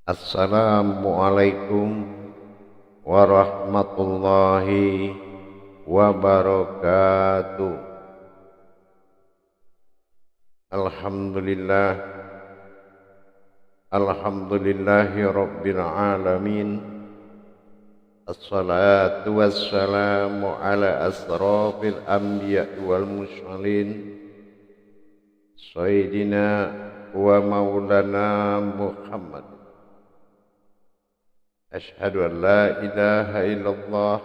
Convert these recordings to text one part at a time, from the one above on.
Assalamualaikum warahmatullahi wabarakatuh. Alhamdulillah, alhamdulillahi rabbil alamin. Assalatu wassalamu ala asrafil anbiya wal mursalin, sayyidina wa maulana Muhammad. Ashhadu an la ilaha illallah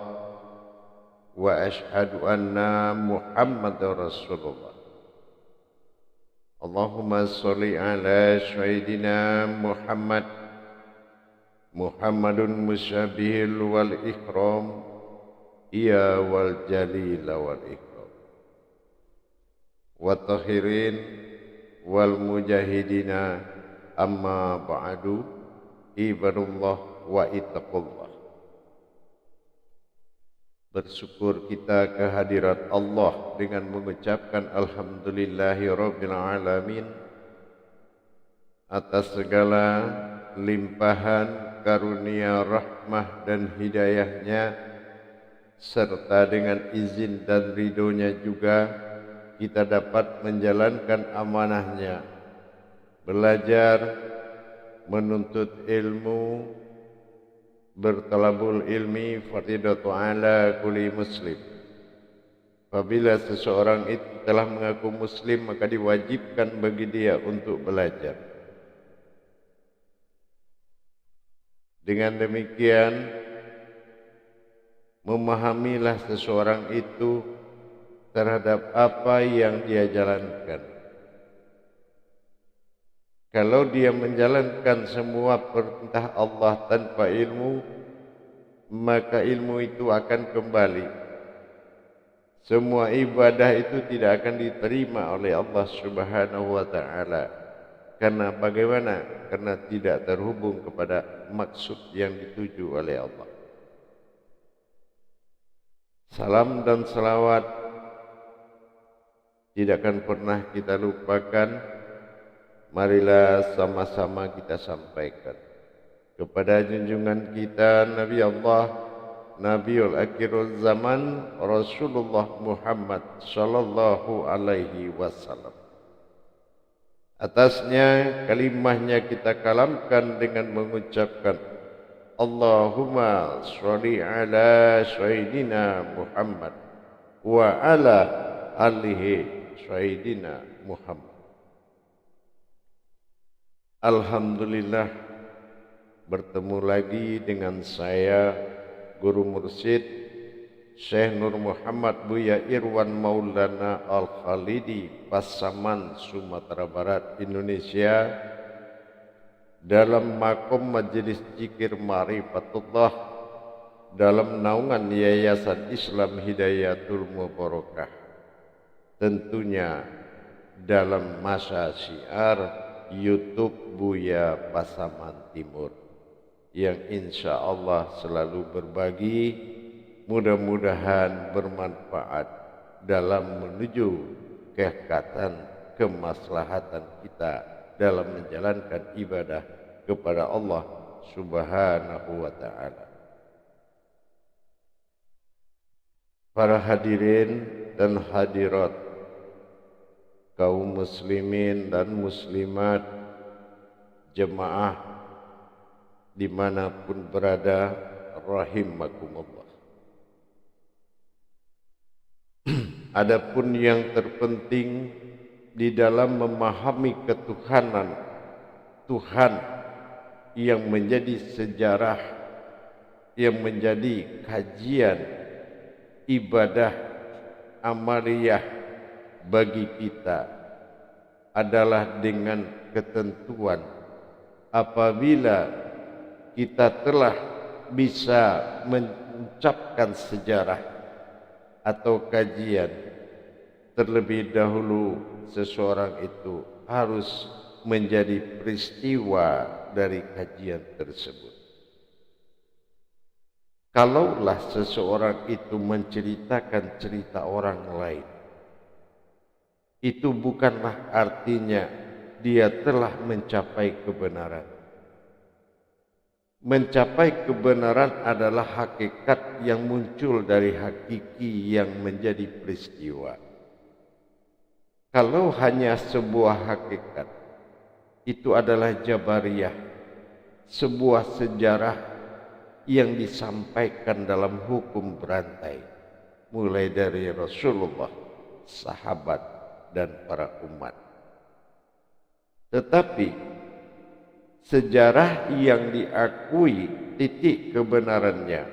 wa ashhadu anna Muhammadar Rasulullah. Allahumma sholli ala sayyidina Muhammad, Muhammadun musyabihil wal ikram, iya wal jalil wal ikram, wa tahirin wal mujahidina, amma ba'du, ibadullah wa ittaqullah. Bersyukur kita kehadirat Allah dengan mengucapkan alhamdulillahi rabbil alamin atas segala limpahan karunia rahmah dan hidayahnya, serta dengan izin dan ridhonya juga kita dapat menjalankan amanahnya, belajar, menuntut ilmu, bertalabul ilmi fardidatu ala kulli muslim. Apabila seseorang itu telah mengaku muslim, maka diwajibkan bagi dia untuk belajar. Dengan demikian, memahamilah seseorang itu terhadap apa yang dia jalankan. Kalau dia menjalankan semua perintah Allah tanpa ilmu, maka ilmu itu akan kembali. Semua ibadah itu tidak akan diterima oleh Allah Subhanahu wa ta'ala. Karena bagaimana? Karena tidak terhubung kepada maksud yang dituju oleh Allah. Salam dan salawat tidak akan pernah kita lupakan. Marilah sama-sama kita sampaikan kepada junjungan kita Nabi Allah, Nabiul Akhirul Zaman, Rasulullah Muhammad sallallahu alaihi wasallam. Atasnya kalimahnya kita kalamkan dengan mengucapkan Allahumma sholli ala sayyidina Muhammad wa ala alihi sayyidina Muhammad. Alhamdulillah, bertemu lagi dengan saya, Guru Mursyid Syekh Nur Muhammad Buya Irwan Maulana Al-Khalidi, Pasaman, Sumatera Barat, Indonesia, dalam makom Majelis Zikir Ma'rifatullah dalam naungan Yayasan Islam Hidayatul Mubarakah. Tentunya dalam masa syiar YouTube Buya Pasaman Timur yang insya Allah selalu berbagi, mudah-mudahan bermanfaat dalam menuju kehangatan kemaslahatan kita dalam menjalankan ibadah kepada Allah Subhanahu wa ta'ala. Para hadirin dan hadirat, kaum muslimin dan muslimat, jemaah dimanapun berada, rahimakumullah. Adapun yang terpenting di dalam memahami ketuhanan Tuhan yang menjadi sejarah, yang menjadi kajian ibadah amaliyah bagi kita adalah dengan ketentuan apabila kita telah bisa mengucapkan sejarah atau kajian, terlebih dahulu seseorang itu harus menjadi peristiwa dari kajian tersebut. Kalaulah seseorang itu menceritakan cerita orang lain, itu bukanlah artinya dia telah mencapai kebenaran. mencapai kebenaran adalah hakikat yang muncul dari hakiki yang menjadi peristiwa. Kalau hanya sebuah hakikat, itu adalah jabariyah, sebuah sejarah yang disampaikan dalam hukum berantai, mulai dari Rasulullah, sahabat, dan para umat. Tetapi sejarah yang diakui titik kebenarannya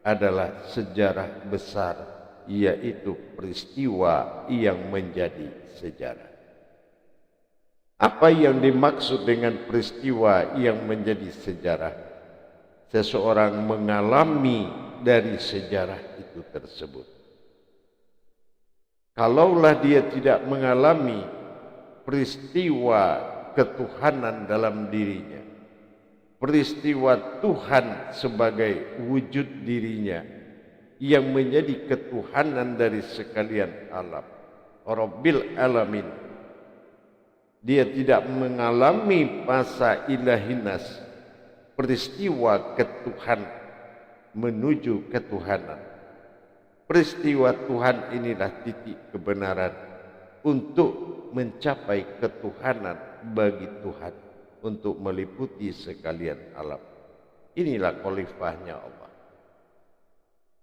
adalah sejarah besar, yaitu peristiwa yang menjadi sejarah. Apa yang dimaksud dengan peristiwa yang menjadi sejarah? Seseorang mengalami dari sejarah itu tersebut. Kalaulah dia tidak mengalami peristiwa ketuhanan dalam dirinya, peristiwa Tuhan sebagai wujud dirinya yang menjadi ketuhanan dari sekalian alam, Rabbil Alamin, dia tidak mengalami fasa ilahinas, peristiwa ketuhan menuju ketuhanan. Peristiwa Tuhan inilah titik kebenaran untuk mencapai ketuhanan bagi Tuhan, untuk meliputi sekalian alam. Inilah khalifahnya Allah.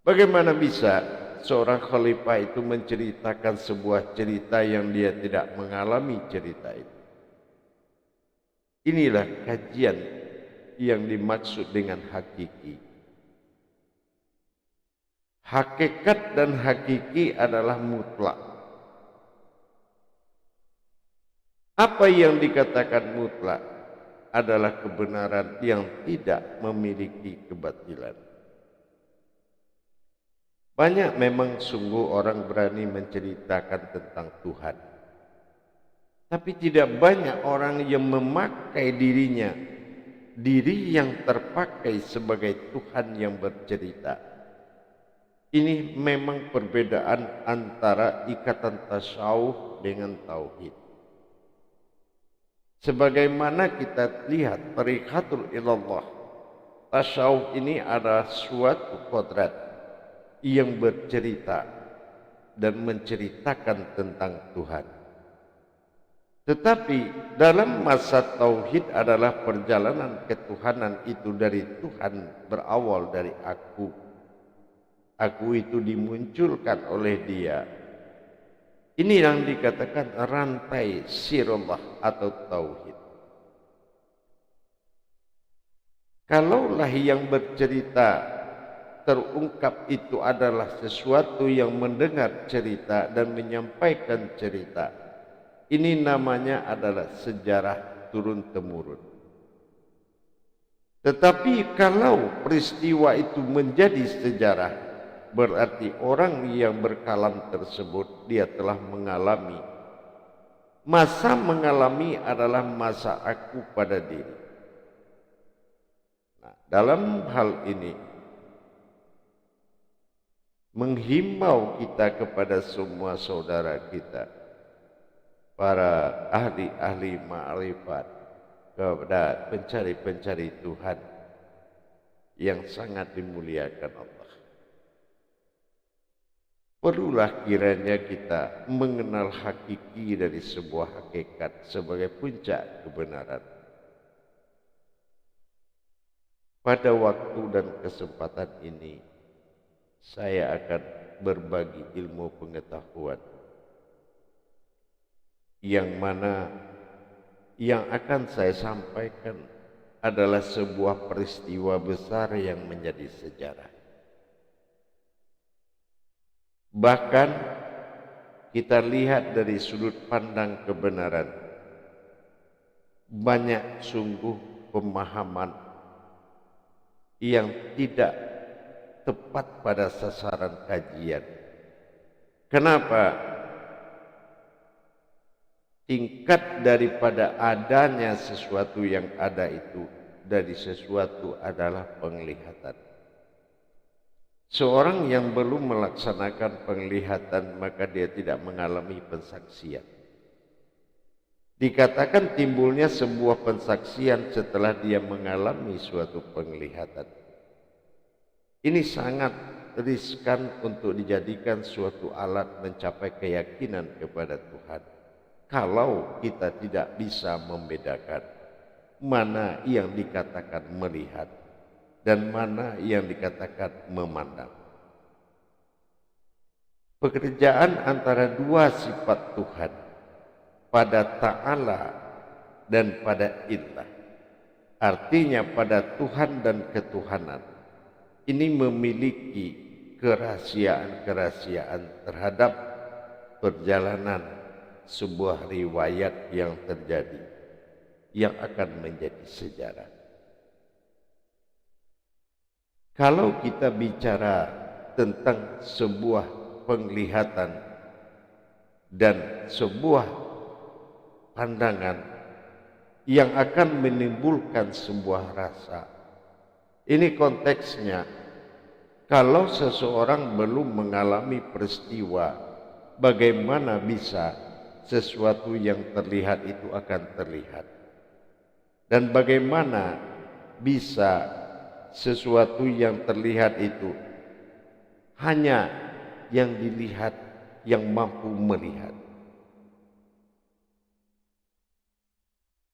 Bagaimana bisa seorang khalifah itu menceritakan sebuah cerita yang dia tidak mengalami cerita itu? Inilah kajian yang dimaksud dengan hakiki. Hakikat dan hakiki adalah mutlak. Apa yang dikatakan mutlak adalah kebenaran yang tidak memiliki kebatilan. Banyak memang sungguh orang berani menceritakan tentang Tuhan, tapi tidak banyak orang yang memakai dirinya, diri yang terpakai sebagai Tuhan yang bercerita. Ini memang perbedaan antara ikatan tasawuf dengan tauhid. Sebagaimana kita lihat tariqatul ilallah, tasawuf ini adalah suatu kodrat yang bercerita dan menceritakan tentang Tuhan. Tetapi dalam masa tauhid adalah perjalanan ketuhanan itu dari Tuhan, berawal dari aku. Aku itu dimunculkan oleh Dia. Ini yang dikatakan rantai sirullah atau tauhid. Kalaulah yang bercerita terungkap itu adalah sesuatu yang mendengar cerita dan menyampaikan cerita, ini namanya adalah sejarah turun-temurun. Tetapi kalau peristiwa itu menjadi sejarah, berarti orang yang berkalam tersebut dia telah mengalami. Masa mengalami adalah masa aku pada diri. Nah, dalam hal ini menghimbau kita kepada semua saudara kita, para ahli-ahli ma'rifat, kepada pencari-pencari Tuhan yang sangat dimuliakan Allah. Perlulah kiranya kita mengenal hakiki dari sebuah hakikat sebagai puncak kebenaran. Pada waktu dan kesempatan ini, saya akan berbagi ilmu pengetahuan yang mana yang akan saya sampaikan adalah sebuah peristiwa besar yang menjadi sejarah. Bahkan kita lihat dari sudut pandang kebenaran, banyak sungguh pemahaman yang tidak tepat pada sasaran kajian. Kenapa? Tingkat daripada adanya sesuatu yang ada itu dari sesuatu adalah penglihatan. Seorang yang belum melaksanakan penglihatan maka dia tidak mengalami pensaksian. Dikatakan timbulnya sebuah pensaksian setelah dia mengalami suatu penglihatan. Ini sangat riskan untuk dijadikan suatu alat mencapai keyakinan kepada Tuhan. Kalau kita tidak bisa membedakan mana yang dikatakan melihat dan mana yang dikatakan memandang. Pekerjaan antara dua sifat Tuhan pada Ta'ala dan pada Illah, artinya pada Tuhan dan ketuhanan, ini memiliki kerahasiaan-kerahasiaan terhadap perjalanan sebuah riwayat yang terjadi, yang akan menjadi sejarah. Kalau kita bicara tentang sebuah penglihatan dan sebuah pandangan yang akan menimbulkan sebuah rasa, ini konteksnya kalau seseorang belum mengalami peristiwa, bagaimana bisa sesuatu yang terlihat itu akan terlihat, dan bagaimana bisa sesuatu yang terlihat itu hanya yang dilihat yang mampu melihat.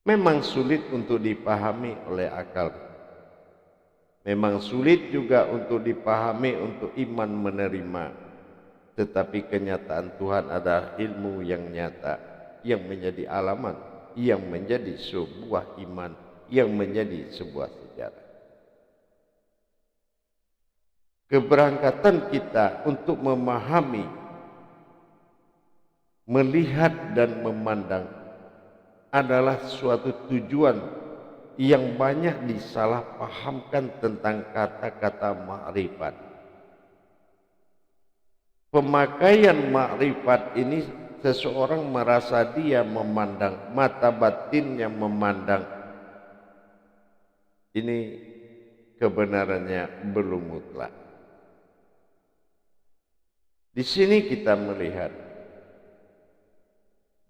Memang sulit untuk dipahami oleh akal. Memang sulit juga untuk dipahami untuk iman menerima. Tetapi kenyataan Tuhan adalah ilmu yang nyata, yang menjadi alamat, yang menjadi sebuah iman, yang menjadi sebuah sejarah. Keberangkatan kita untuk memahami, melihat dan memandang adalah suatu tujuan yang banyak disalahpahamkan tentang kata-kata makrifat. Pemakaian makrifat ini seseorang merasa dia memandang, mata batinnya memandang. Ini kebenarannya belum mutlak. Di sini kita melihat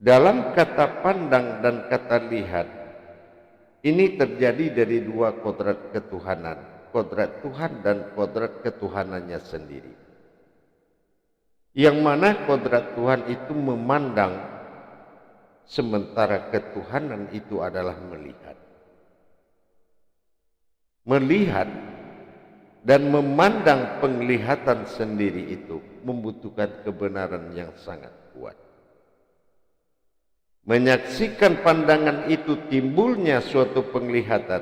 dalam kata pandang dan kata lihat, ini terjadi dari dua kodrat ketuhanan, kodrat Tuhan dan kodrat ketuhanannya sendiri. Yang mana kodrat Tuhan itu memandang, sementara ketuhanan itu adalah melihat. Melihat dan memandang penglihatan sendiri itu membutuhkan kebenaran yang sangat kuat. Menyaksikan pandangan itu timbulnya suatu penglihatan.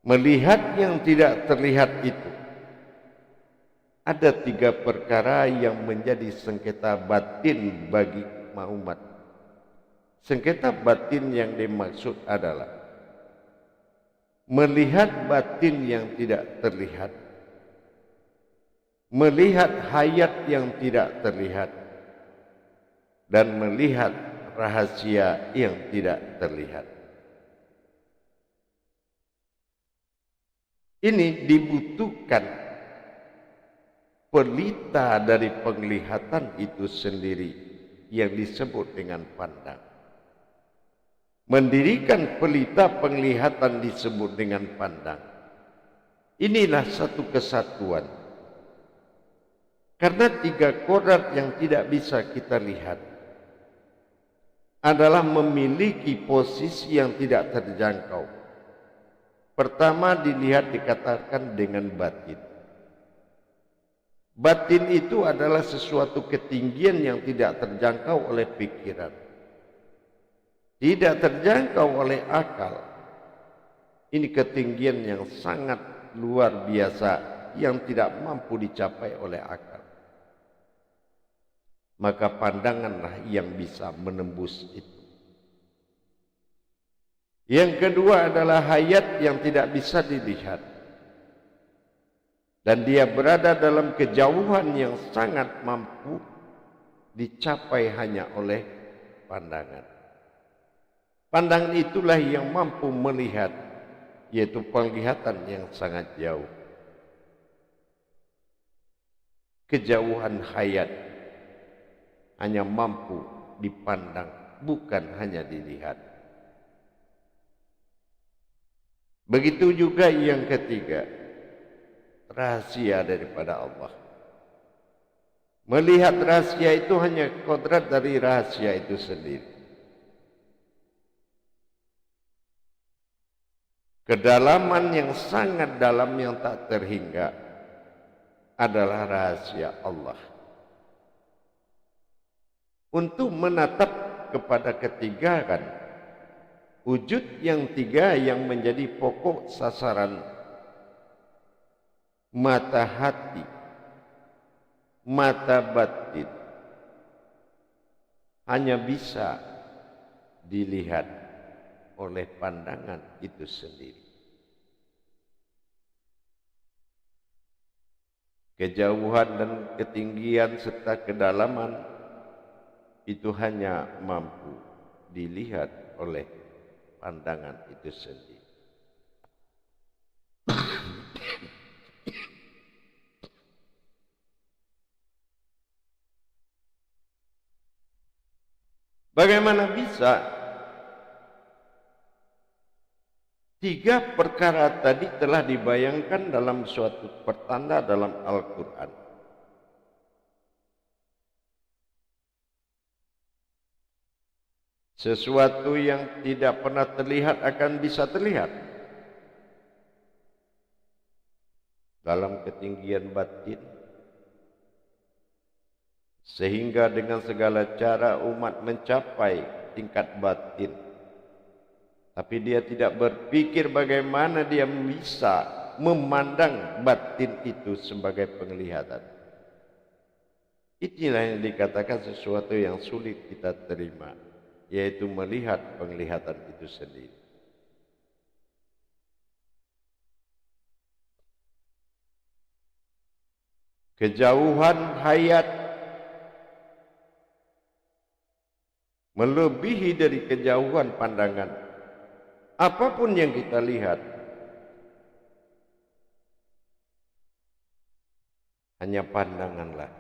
Melihat yang tidak terlihat itu. Ada tiga perkara yang menjadi sengketa batin bagi umat. Sengketa batin yang dimaksud adalah melihat batin yang tidak terlihat, melihat hayat yang tidak terlihat, dan melihat rahasia yang tidak terlihat. Ini dibutuhkan pelita dari penglihatan itu sendiri yang disebut dengan pandang. Mendirikan pelita penglihatan disebut dengan pandang. Inilah satu kesatuan. Karena tiga kodrat yang tidak bisa kita lihat adalah memiliki posisi yang tidak terjangkau. Pertama dilihat dikatakan dengan batin. Batin itu adalah sesuatu ketinggian yang tidak terjangkau oleh pikiran. Tidak terjangkau oleh akal. Ini ketinggian yang sangat luar biasa yang tidak mampu dicapai oleh akal. Maka pandanganlah yang bisa menembus itu. Yang kedua adalah hayat yang tidak bisa dilihat. Dan dia berada dalam kejauhan yang sangat mampu dicapai hanya oleh pandangan. Pandangan itulah yang mampu melihat, yaitu penglihatan yang sangat jauh. Kejauhan hayat hanya mampu dipandang, bukan hanya dilihat. Begitu juga yang ketiga, rahasia daripada Allah. Melihat rahasia itu hanya kodrat dari rahasia itu sendiri. Kedalaman yang sangat dalam yang tak terhingga adalah rahasia Allah. Untuk menatap kepada ketiga kan, wujud yang tiga yang menjadi pokok sasaran mata hati, mata batin, hanya bisa dilihat oleh pandangan itu sendiri. Kejauhan dan ketinggian serta kedalaman itu hanya mampu dilihat oleh pandangan itu sendiri. Bagaimana bisa tiga perkara tadi telah dibayangkan dalam suatu pertanda dalam Al-Quran? Sesuatu yang tidak pernah terlihat akan bisa terlihat dalam ketinggian batin, sehingga dengan segala cara umat mencapai tingkat batin. Tapi dia tidak berpikir bagaimana dia bisa memandang batin itu sebagai penglihatan. Inilah yang dikatakan sesuatu yang sulit kita terima, yaitu melihat penglihatan itu sendiri. Kejauhan hayat melebihi dari kejauhan pandangan. Apapun yang kita lihat, hanya pandanganlah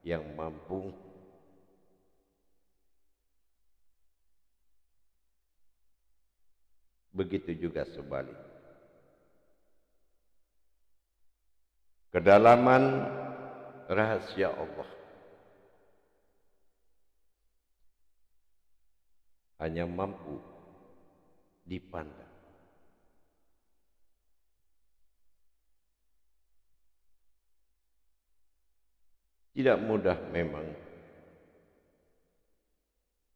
yang mampu begitu juga sebalik. Kedalaman rahasia Allah hanya mampu dipandang. Tidak mudah memang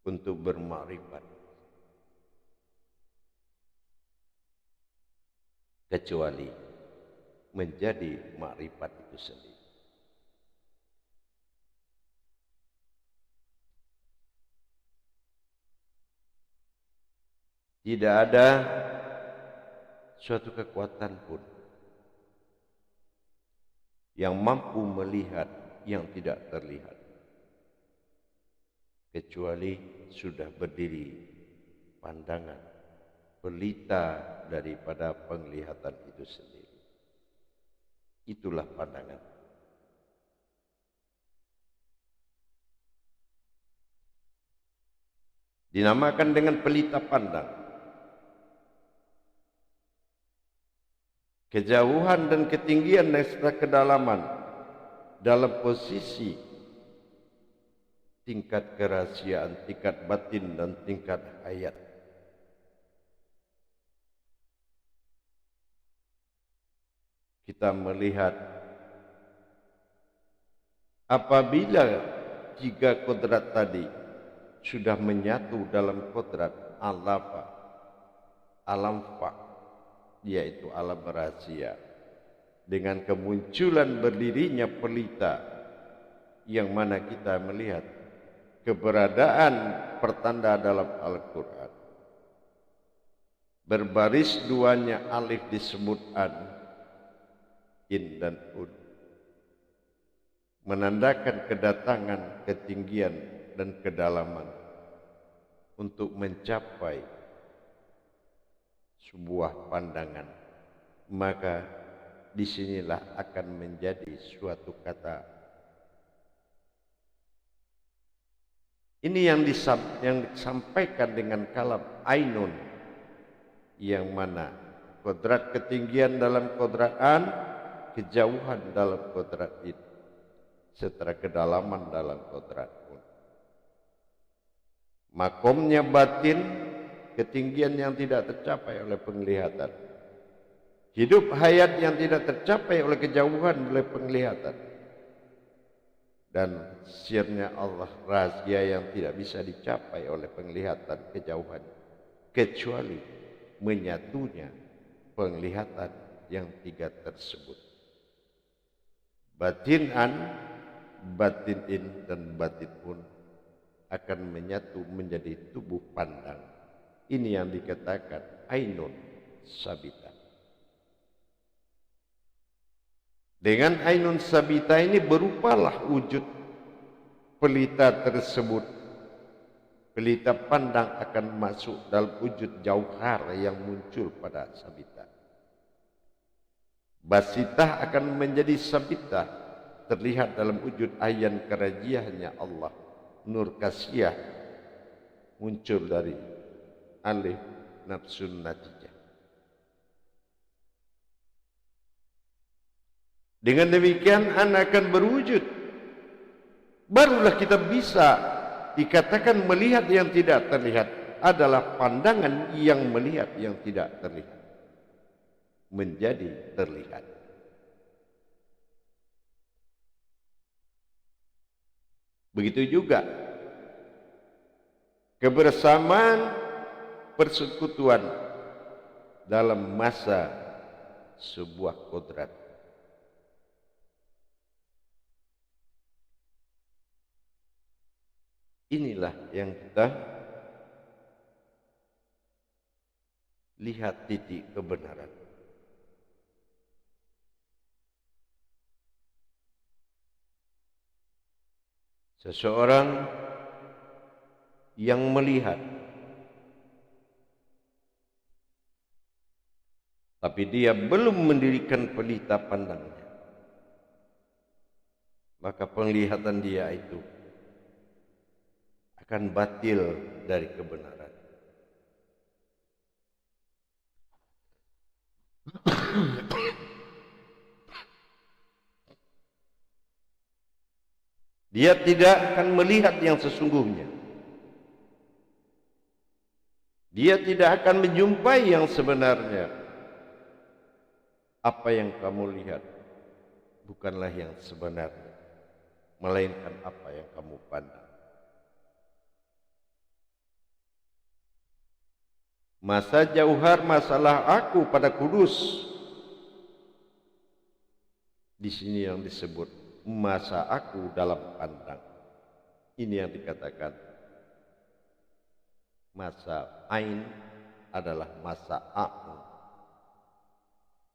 untuk bermakrifat, kecuali menjadi makrifat itu sendiri. Tidak ada suatu kekuatan pun yang mampu melihat yang tidak terlihat, kecuali sudah berdiri pandangan pelita daripada penglihatan itu sendiri. Itulah pandangan. Dinamakan dengan pelita pandang. Kejauhan dan ketinggian dan serta kedalaman dalam posisi tingkat kerahasiaan, tingkat batin dan tingkat hayat. Kita melihat apabila tiga kodrat tadi sudah menyatu dalam kodrat al-lafa, alam-fa, yaitu alam rahasia, dengan kemunculan berdirinya pelita yang mana kita melihat keberadaan pertanda dalam Al-Quran. Berbaris duanya alif disebut an, in dan un, menandakan kedatangan, ketinggian dan kedalaman untuk mencapai sebuah pandangan. Maka disinilah akan menjadi suatu kata Ini yang disampaikan dengan kalam ainun, yang mana kodrat ketinggian dalam kodrat an, kejauhan dalam kodrat in, serta kedalaman dalam kodrat un. Makomnya batin, ketinggian yang tidak tercapai oleh penglihatan. Hidup hayat yang tidak tercapai oleh kejauhan oleh penglihatan. Dan sirnya Allah, rahasia yang tidak bisa dicapai oleh penglihatan kejauhan, kecuali menyatunya penglihatan yang tiga tersebut. Batin an, batin in, dan batin un akan menyatu menjadi tubuh pandang. Ini yang dikatakan ainun sabita. Dengan ainun sabita ini berupalah wujud pelita tersebut. Pelita pandang akan masuk dalam wujud jauhar yang muncul pada sabita. Basitah akan menjadi sabita, terlihat dalam wujud ayan kerajiahnya Allah. Nur kasiyah muncul dari alif nafsun natijah. Dengan demikian anak akan berwujud. Barulah kita bisa dikatakan melihat yang tidak terlihat adalah pandangan yang melihat yang tidak terlihat menjadi terlihat. Begitu juga kebersamaan persekutuan dalam masa sebuah kodrat. Inilah yang kita lihat titik kebenaran. Seseorang yang melihat, tapi dia belum mendirikan pelita pandangnya, maka penglihatan dia itu akan batil dari kebenaran. Dia tidak akan melihat yang sesungguhnya. Dia tidak akan menjumpai yang sebenarnya. Apa yang kamu lihat bukanlah yang sebenarnya, melainkan apa yang kamu pandang. Masa jauhar masalah aku pada kudus. Di sini yang disebut masa aku dalam pandang. Ini yang dikatakan masa ain adalah masa a'u.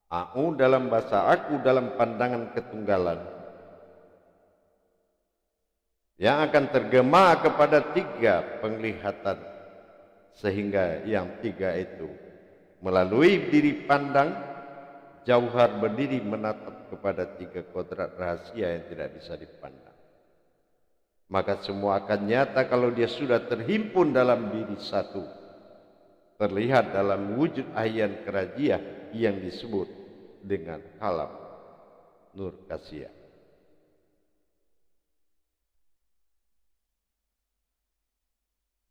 A'u dalam bahasa aku dalam pandangan ketunggalan yang akan tergema kepada tiga penglihatan, sehingga yang tiga itu melalui diri pandang jauhar berdiri menatap kepada tiga kodrat rahasia yang tidak bisa dipandang. Maka semua akan nyata kalau dia sudah terhimpun dalam diri satu, terlihat dalam wujud ayan kerajiah yang disebut dengan kalam nur kasiyah.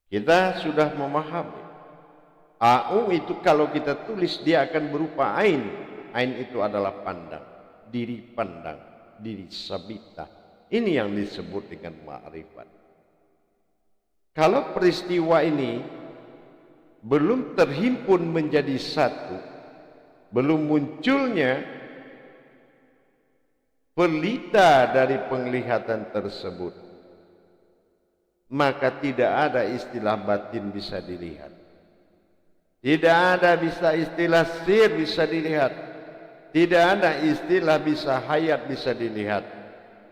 Kita sudah memahami a'u itu kalau kita tulis dia akan berupa ain. Ain itu adalah pandang, diri pandang, diri sabita. Ini yang disebut dengan ma'rifat. Kalau peristiwa ini belum terhimpun menjadi satu, belum munculnya pelita dari penglihatan tersebut, maka tidak ada istilah batin bisa dilihat. Tidak ada bisa istilah sir bisa dilihat. Tidak ada istilah bisa hayat bisa dilihat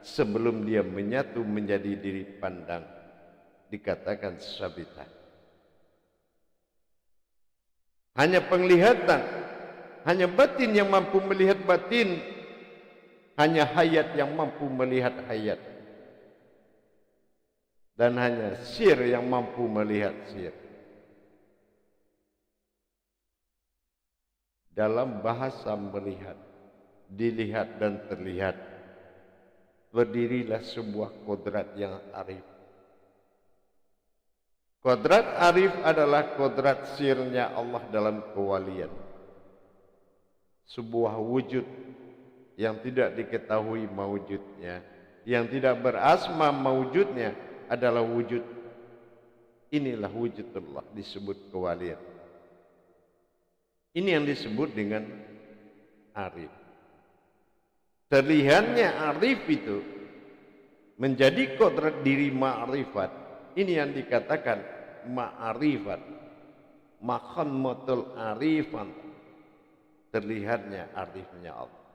sebelum dia menyatu menjadi diri pandang, dikatakan sabita. Hanya penglihatan, hanya batin yang mampu melihat batin, hanya hayat yang mampu melihat hayat. dan hanya sir yang mampu melihat sir. Dalam bahasa melihat, dilihat dan terlihat, berdirilah sebuah kodrat yang arif. Kodrat arif adalah kodrat sirnya Allah dalam kewalian. Sebuah wujud yang tidak diketahui mawujudnya, yang tidak berasma mawujudnya adalah wujud. Inilah wujudullah, disebut kewalian. Ini yang disebut dengan arif. Terlihatnya arif itu menjadi kodrat diri ma'rifat. Ini yang dikatakan ma'rifat, maqamatul arifan. Terlihatnya arifnya Allah.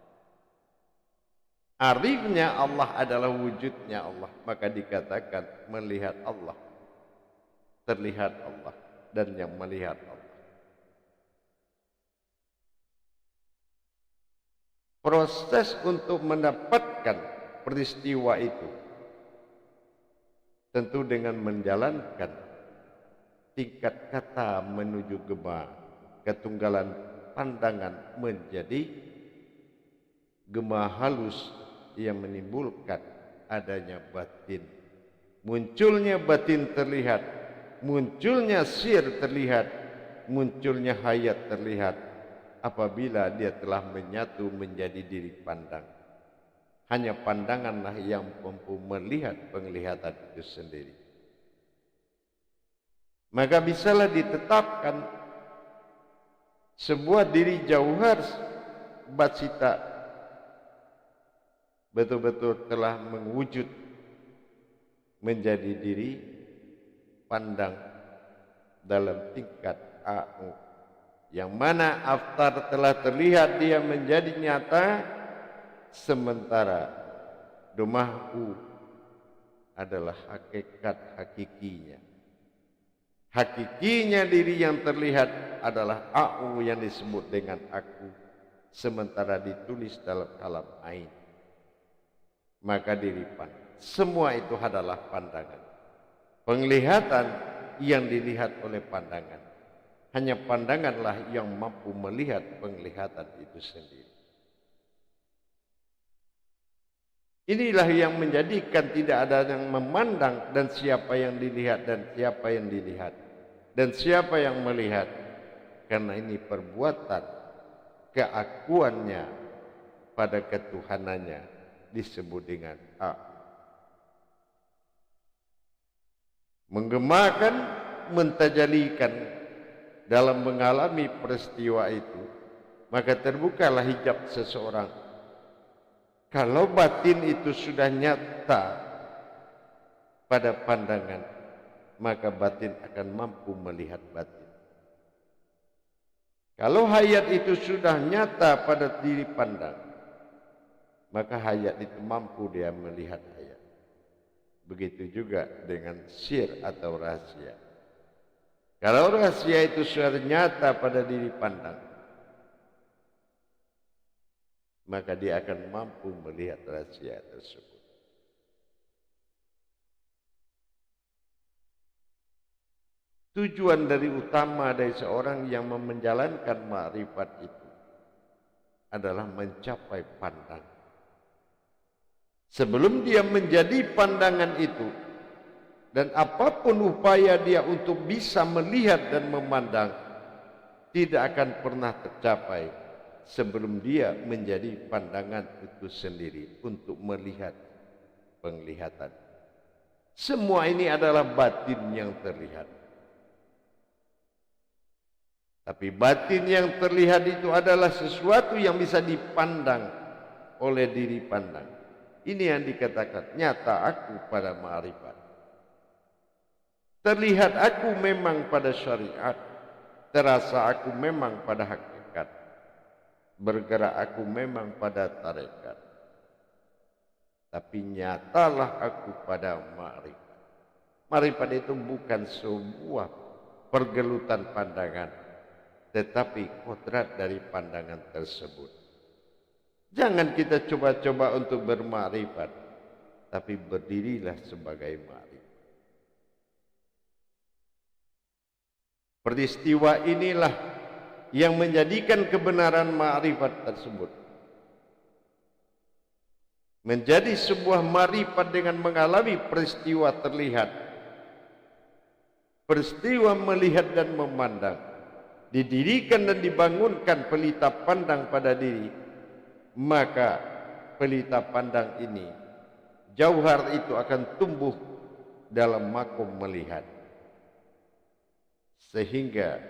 Arifnya Allah adalah wujudnya Allah, maka dikatakan melihat Allah, terlihat Allah, dan yang melihat Allah. Proses untuk mendapatkan peristiwa itu tentu dengan menjalankan tingkat kata menuju gema, ketunggalan pandangan menjadi gema halus yang menimbulkan adanya batin. Munculnya batin terlihat, munculnya sir terlihat, munculnya hayat terlihat apabila dia telah menyatu menjadi diri pandang. Hanya pandanganlah yang mampu melihat penglihatan itu sendiri. Maka bisalah ditetapkan sebuah diri jauhar batsita betul-betul telah mewujud menjadi diri pandang dalam tingkat AU, yang mana aftar telah terlihat dia menjadi nyata, sementara domahu adalah hakikat hakikinya. Hakikinya diri yang terlihat adalah AU yang disebut dengan aku, sementara ditulis dalam kalam ain. Maka diri pandang. Semua itu adalah pandangan. Penglihatan yang dilihat oleh pandangan. Hanya pandanganlah yang mampu melihat penglihatan itu sendiri. Inilah yang menjadikan tidak ada yang memandang dan siapa yang dilihat dan siapa yang dilihat dan siapa yang melihat. Karena ini perbuatan keakuannya pada ketuhanannya disebut dengan A. Menggemakan, mentajalikan dalam mengalami peristiwa itu, maka terbukalah hijab seseorang. Kalau batin itu sudah nyata pada pandangan, maka batin akan mampu melihat batin. Kalau hayat itu sudah nyata pada diri pandang, maka hayat itu mampu dia melihat hayat. Begitu juga dengan sir atau rahasia. Kalau rahasia itu sudah nyata pada diri pandang, maka dia akan mampu melihat rahasia tersebut. Tujuan dari utama dari seorang yang menjalankan ma'rifat itu adalah mencapai pandang. Sebelum dia menjadi pandangan itu, dan apapun upaya dia untuk bisa melihat dan memandang, tidak akan pernah tercapai sebelum dia menjadi pandangan itu sendiri untuk melihat penglihatan. Semua ini adalah batin yang terlihat. Tapi batin yang terlihat itu adalah sesuatu yang bisa dipandang oleh diri pandang. Ini yang dikatakan nyata aku pada ma'rifat. Terlihat aku memang pada syariat, terasa aku memang pada hakikat, bergerak aku memang pada tarekat. Tapi nyatalah aku pada ma'rifat. Ma'rifat itu bukan sebuah pergelutan pandangan, tetapi kodrat dari pandangan tersebut. Jangan kita coba-coba untuk bermakrifat, tapi berdirilah sebagai makrifat. Peristiwa inilah yang menjadikan kebenaran ma'rifat tersebut menjadi sebuah ma'rifat dengan mengalami peristiwa terlihat, peristiwa melihat dan memandang, didirikan dan dibangunkan pelita pandang pada diri, maka pelita pandang ini, jauhar itu akan tumbuh dalam makom melihat, sehingga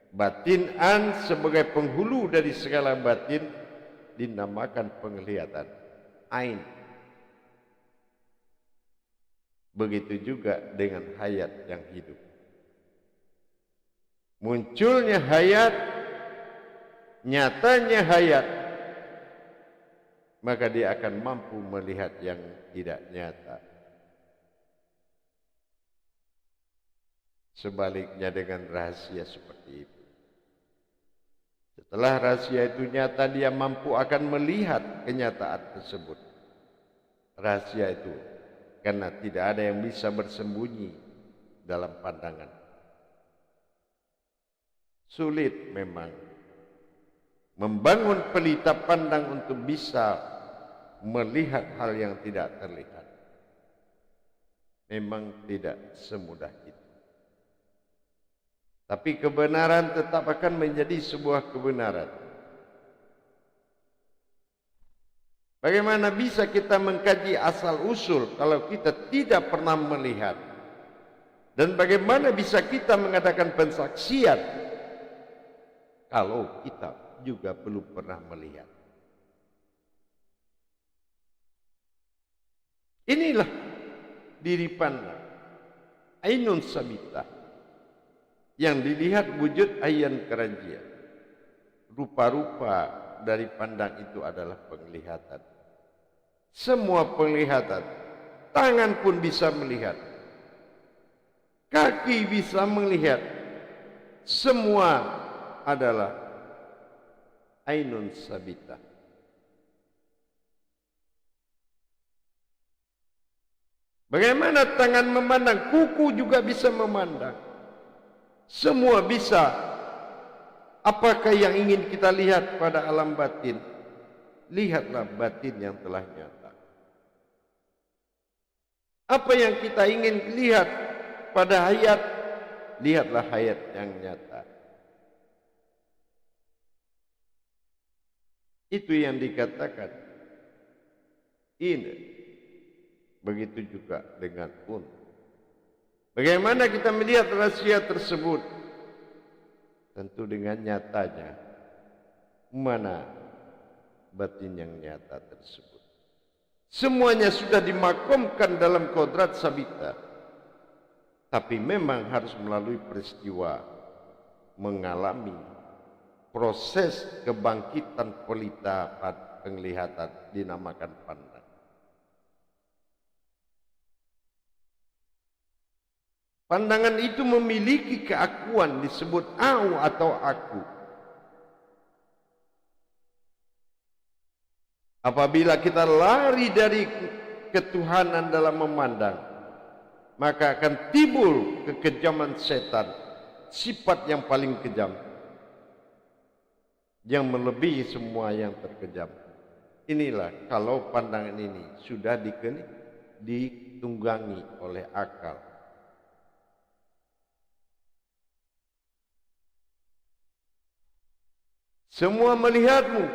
batin an sebagai penghulu dari segala batin dinamakan penglihatan ain. Begitu juga dengan hayat yang hidup. Munculnya hayat, nyatanya hayat, maka dia akan mampu melihat yang tidak nyata. Sebaliknya dengan rahasia seperti itu. Setelah rahasia itu nyata, dia mampu akan melihat kenyataan tersebut. Rahasia itu karena tidak ada yang bisa bersembunyi dalam pandangan. Sulit memang membangun pelita pandang untuk bisa melihat hal yang tidak terlihat. Memang tidak semudah itu. Tapi kebenaran tetap akan menjadi sebuah kebenaran. Bagaimana bisa kita mengkaji asal-usul kalau kita tidak pernah melihat? Dan bagaimana bisa kita mengadakan pensaksian kalau kita juga belum pernah melihat? Inilah diri pandang, ainun sabitah, yang dilihat wujud ayan kerajia. Rupa-rupa dari pandang itu adalah penglihatan. Semua penglihatan, tangan pun bisa melihat, kaki bisa melihat, semua adalah ainun sabitah. Bagaimana tangan memandang, kuku juga bisa memandang. Semua bisa. Apakah yang ingin kita lihat pada alam batin? Lihatlah batin yang telah nyata. Apa yang kita ingin lihat pada hayat? Lihatlah hayat yang nyata. Itu yang dikatakan ini. Begitu juga dengan un. Bagaimana kita melihat rahasia tersebut? Tentu dengan nyatanya. Mana batin yang nyata tersebut? Semuanya sudah dimakomkan dalam kodrat sabita. Tapi memang harus melalui peristiwa mengalami proses kebangkitan pelita penglihatan dinamakan pandang. Pandangan itu memiliki keakuan disebut au atau aku. Apabila kita lari dari ketuhanan dalam memandang, maka akan timbul kekejaman setan, sifat yang paling kejam, yang melebihi semua yang terkejam. Inilah kalau pandangan ini sudah ditunggangi oleh akal. Semua melihatmu.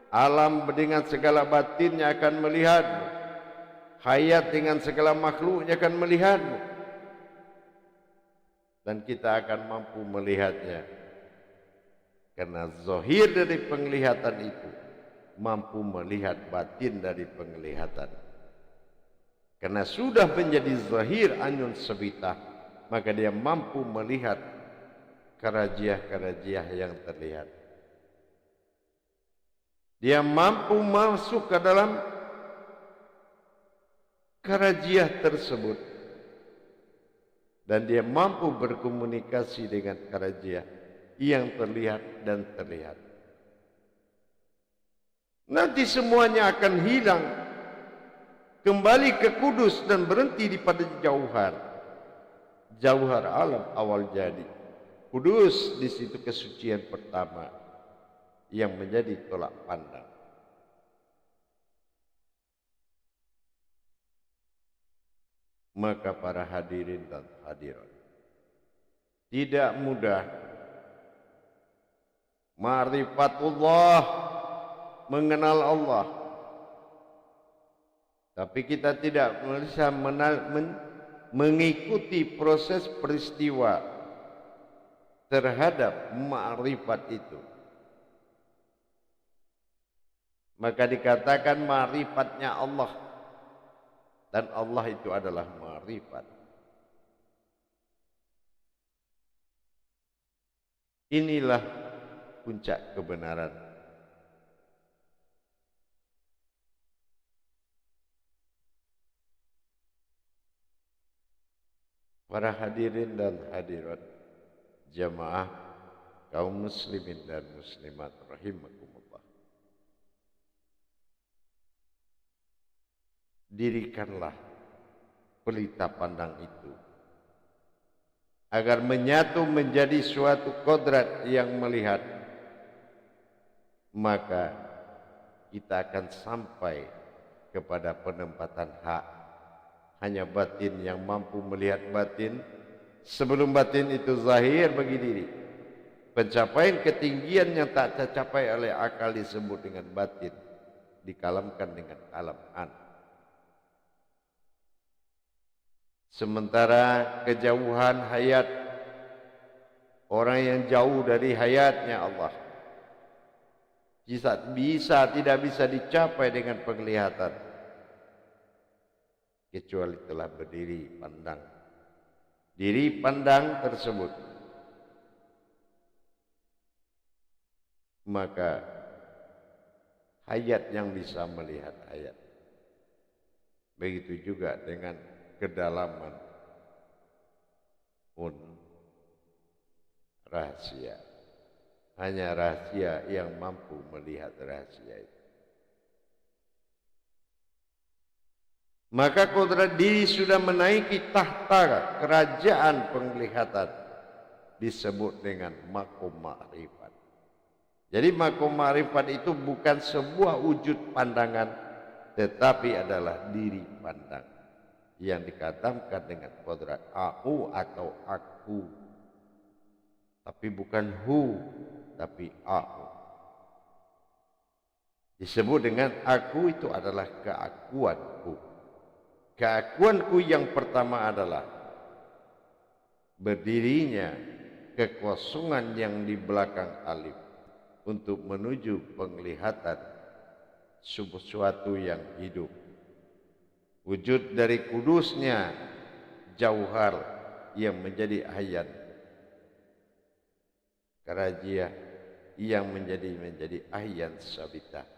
Alam dengan segala batinnya akan melihatmu. Hayat dengan segala makhluknya akan melihatmu. Dan kita akan mampu melihatnya. Karena zahir dari penglihatan itu mampu melihat batin dari penglihatan. Karena sudah menjadi zahir anyun sabitah, maka dia mampu melihat karajiah-karajiah yang terlihat. Dia mampu masuk ke dalam karajiah tersebut. Dan dia mampu berkomunikasi dengan karajiah yang terlihat dan terlihat. Nanti semuanya akan hilang. Kembali ke kudus dan berhenti di pada jauhar. Jauhar alam awal jadi. kudus, di situ kesucian pertama yang menjadi tolak pandang. Maka para hadirin dan hadirat, tidak mudah ma'rifatullah, mengenal Allah, tapi kita tidak bisa mengikuti proses peristiwa terhadap ma'rifat itu. Maka dikatakan ma'rifatnya Allah, dan Allah itu adalah ma'rifat. Inilah puncak kebenaran. Para hadirin dan hadirat, jamaah kaum muslimin dan muslimat rahimakumullah. Dirikanlah pelita pandang itu agar menyatu menjadi suatu kodrat yang melihat, maka kita akan sampai kepada penempatan hak. Hanya batin yang mampu melihat batin sebelum batin itu zahir bagi diri. Pencapaian ketinggian yang tak tercapai oleh akal disebut dengan batin, dikalamkan dengan alam an. Sementara kejauhan hayat, orang yang jauh dari hayatnya Allah, tidak bisa dicapai dengan penglihatan, kecuali telah berdiri pandang. Diri pandang tersebut, maka hayat yang bisa melihat hayat. Begitu juga dengan kedalaman pun rahasia. Hanya rahasia yang mampu melihat rahasia itu. Maka kodrat diri sudah menaiki tahta kerajaan penglihatan, disebut dengan makom ma'rifat. Jadi makom ma'rifat itu bukan sebuah wujud pandangan, tetapi adalah diri pandang yang dikatakan dengan kodrat aku atau aku, tapi bukan hu, tapi aku. Disebut dengan aku itu adalah keakuanku. Keakuanku yang pertama adalah berdirinya kekosongan yang di belakang alif untuk menuju penglihatan sesuatu yang hidup. Wujud dari kudusnya jauhar yang menjadi ayan, karajia yang menjadi ayan sabita.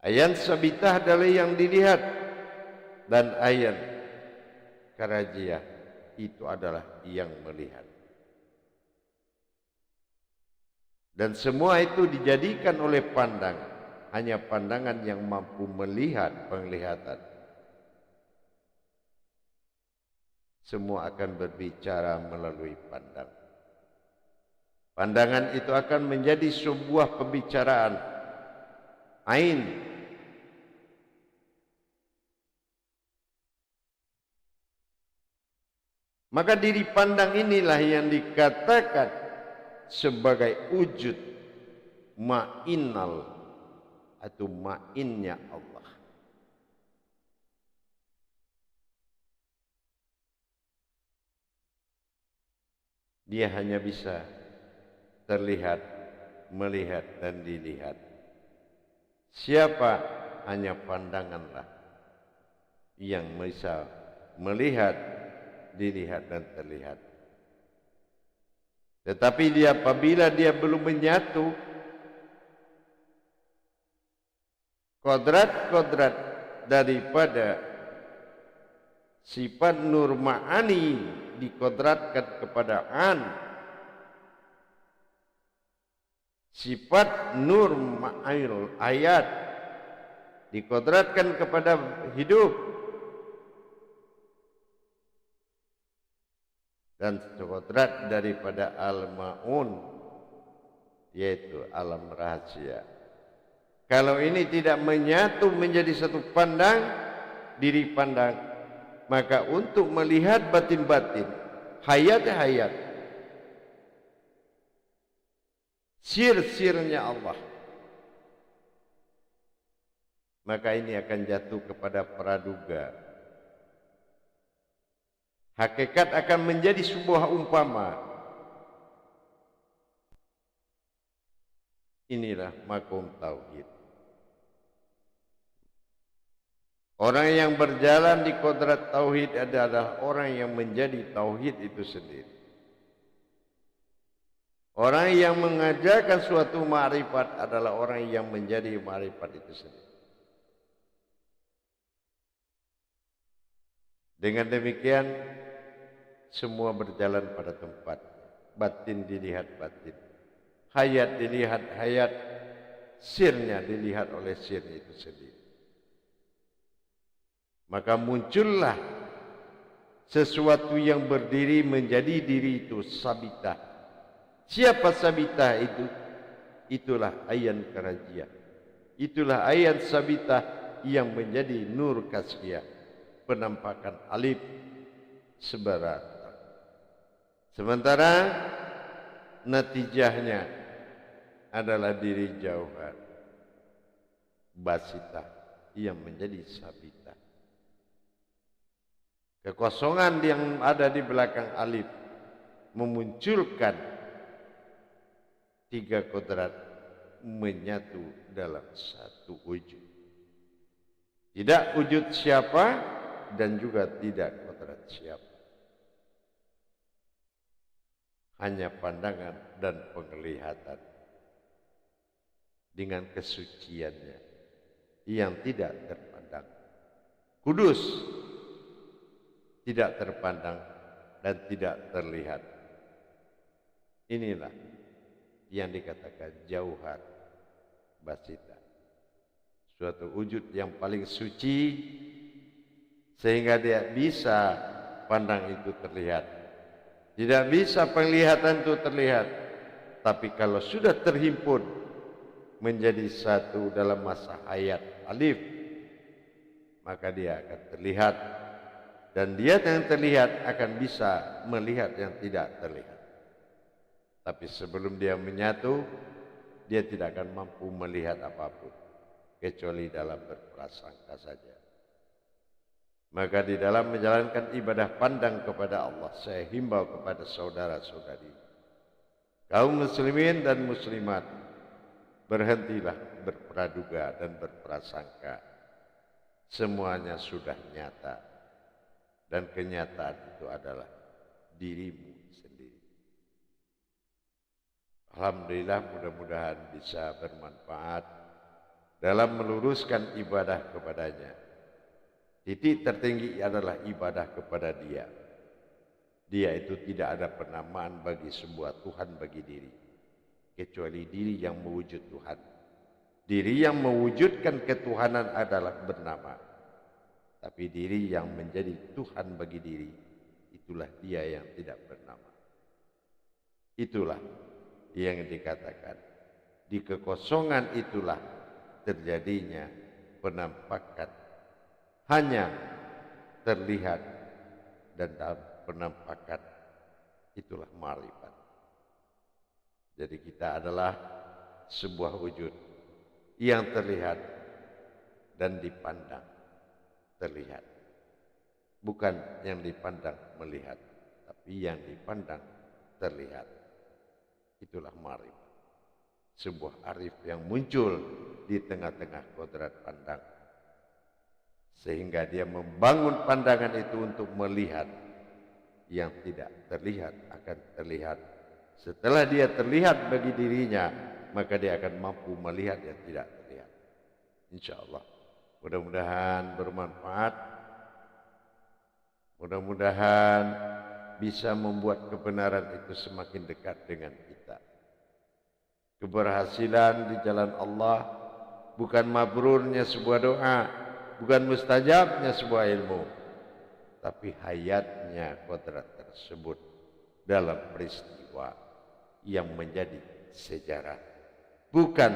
Ayan sabitah adalah yang dilihat, dan ayan karajia itu adalah yang melihat. Dan semua itu dijadikan oleh pandang, hanya pandangan yang mampu melihat penglihatan. Semua akan berbicara melalui pandang. Pandangan itu akan menjadi sebuah pembicaraan ain. Maka diri pandang inilah yang dikatakan sebagai wujud ma'innal atau ma'innya Allah. Dia hanya bisa terlihat, melihat dan dilihat. Siapa? Hanya pandanganlah yang bisa melihat, dilihat dan terlihat. Tetapi apabila dia belum menyatu kodrat-kodrat daripada sifat nur ma'ani dikodratkan kepada an, sifat nur ma'il ayat dikodratkan kepada hidup, dan kodrat daripada al-ma'un, yaitu alam rahasia. Kalau ini tidak menyatu menjadi satu diri pandang, maka untuk melihat batin-batin, hayat-hayat, sir-sirnya Allah, maka ini akan jatuh kepada praduga. Hakikat akan menjadi sebuah umpama. Inilah makom tauhid. Orang yang berjalan di kodrat tauhid adalah orang yang menjadi tauhid itu sendiri. Orang yang mengajarkan suatu ma'rifat adalah orang yang menjadi ma'rifat itu sendiri. Dengan demikian, semua berjalan pada tempat. Batin dilihat batin. Hayat dilihat hayat. Sirnya dilihat oleh sir itu sendiri. Maka muncullah sesuatu yang berdiri menjadi diri itu sabitah. Siapa sabitah itu? Itulah ayan karajia. Itulah ayan sabitah yang menjadi nur kasfiyah, penampakan alif sebarat. Sementara natijahnya adalah diri jauhar basitah yang menjadi sabitah. Kekosongan yang ada di belakang alif memunculkan tiga kodrat menyatu dalam satu wujud. Tidak wujud siapa dan juga tidak kodrat siapa. Hanya pandangan dan penglihatan dengan kesuciannya yang tidak terpandang. Kudus, tidak terpandang dan tidak terlihat. Inilah yang dikatakan jauhar basita. Suatu wujud yang paling suci sehingga dia bisa pandang itu terlihat. Tidak bisa penglihatan itu terlihat. Tapi kalau sudah terhimpun menjadi satu dalam masa hayat alif, maka dia akan terlihat. Dan dia yang terlihat akan bisa melihat yang tidak terlihat. Tapi sebelum dia menyatu, dia tidak akan mampu melihat apapun, kecuali dalam berprasangka saja. Maka di dalam menjalankan ibadah pandang kepada Allah, saya himbau kepada saudara-saudari, kaum muslimin dan muslimat, berhentilah berpraduga dan berprasangka. Semuanya sudah nyata. Dan kenyataan itu adalah dirimu sendiri. Alhamdulillah, mudah-mudahan bisa bermanfaat dalam meluruskan ibadah kepadanya. Titik tertinggi adalah ibadah kepada dia. Dia itu tidak ada penamaan bagi sebuah Tuhan bagi diri, kecuali diri yang mewujud Tuhan. Diri yang mewujudkan ketuhanan adalah bernama. Tapi diri yang menjadi Tuhan bagi diri, itulah dia yang tidak bernama. Itulah yang dikatakan, di kekosongan itulah terjadinya penampakan. Hanya terlihat dan dalam penampakan itulah ma'rifat. Jadi kita adalah sebuah wujud yang terlihat dan dipandang. Terlihat, bukan yang dipandang melihat, tapi yang dipandang terlihat. Itulah ma'rifat, sebuah arif yang muncul di tengah-tengah kodrat pandang, sehingga dia membangun pandangan itu untuk melihat yang tidak terlihat akan terlihat. Setelah dia terlihat bagi dirinya, maka dia akan mampu melihat yang tidak terlihat. InsyaAllah. Mudah-mudahan bermanfaat. Mudah-mudahan bisa membuat kebenaran itu semakin dekat dengan kita. Keberhasilan di jalan Allah bukan mabrurnya sebuah doa, bukan mustajabnya sebuah ilmu, tapi hayatnya kodrat tersebut dalam peristiwa yang menjadi sejarah, bukan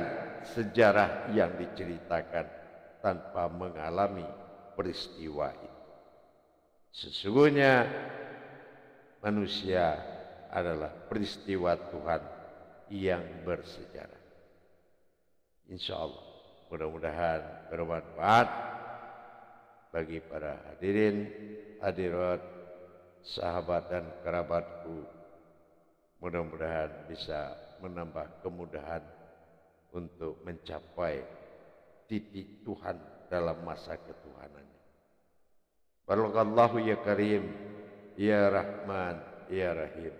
sejarah yang diceritakan tanpa mengalami peristiwa itu. Sesungguhnya manusia adalah peristiwa Tuhan yang bersejarah. Insya Allah mudah-mudahan bermanfaat bagi para hadirin, hadirat, sahabat dan kerabatku. Mudah-mudahan bisa menambah kemudahan untuk mencapai titik Tuhan dalam masa ketuhanannya. Barakallahu ya Karim, ya Rahman, ya Rahim.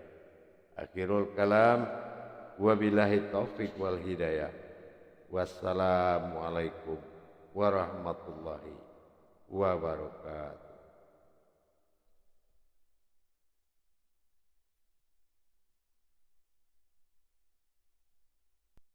Akhirul kalam, wabillahi taufiq wal hidayah. Wassalamualaikum warahmatullahi wabarakatuh.